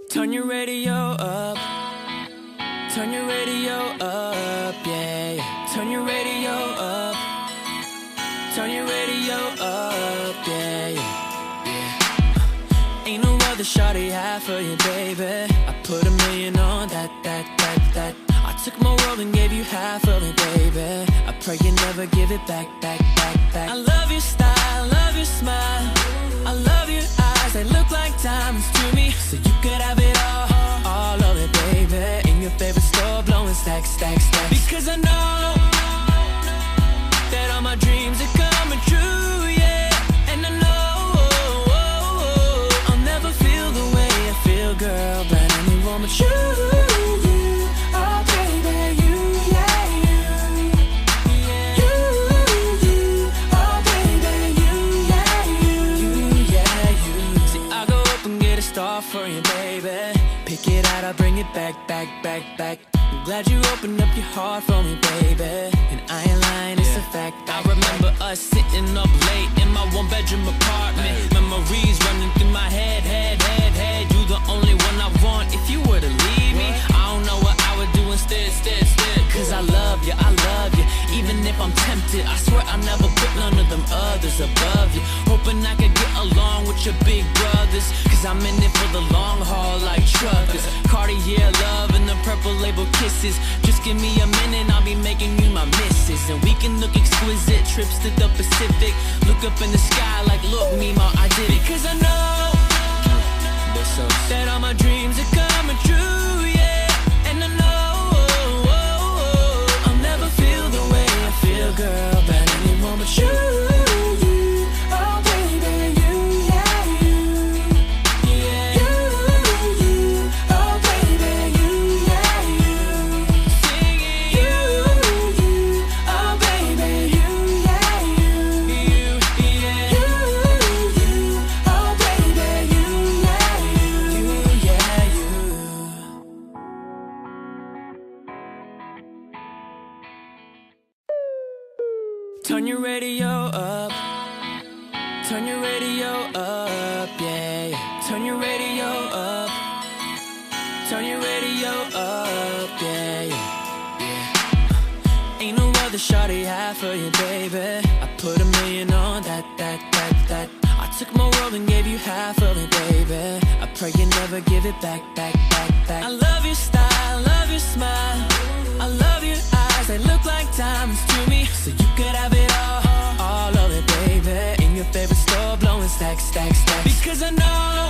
Turn your radio up. Turn your radio up, yeah. Turn your radio up. Turn your radio up, yeah. Ain't no other shawty half for you, baby. I put $1 million on that. I took my world and gave you half of it, baby. I pray you never give it back. I love your style, love your smile. I love your eyes, they look like diamonds to me. So you could have it all of it, baby. In your favorite store, blowing stacks. Because I know that all my dreams are coming true, yeah. And I know I'll never feel the way I feel, girl, by anyone but you. Oh, baby, you, yeah, you. You, oh, baby, you, yeah, you. See, I go up and get a star for you, baby. Pick it out, I'll bring it back. I'm glad you opened up your heart for me, baby. And I ain't lying, it's a fact. I remember us sitting up late in my one-bedroom apartment. Memories running through my head. You the only one I want. If you were to leave me, I don't know what I would do instead. Cause I love you. Even if I'm tempted, I swear I'll never put none of them others above you. Hoping I could get along with your big brothers. Cause I'm in it for the long haul like truckers. Cartier love and the purple label kisses. Just give me a minute, I'll be making you my missus. And we can look exquisite, trips to the Pacific. Look up in the sky like, look, Mima, I did it. Cause I know that all my dreams are coming true, yeah. And I know I'll never feel the way I feel, girl, by anyone but you. Oh, baby, you, yeah, you. You, oh, baby, you, yeah, you. Singing you, oh, baby, you, yeah, you. You, oh, baby, you, yeah, you. Turn your radio up. Turn your radio up, yeah. Turn your radio up. Turn your radio up, yeah. Ain't no other shawty half for you, baby. I put $1 million on that. I took my world and gave you half of it, baby. I pray you never give it back. I love your style, love your smile. I love your eyes, they look like diamonds to me. So you could have it all of it, baby. In your favorite store, blowing stacks. Because I know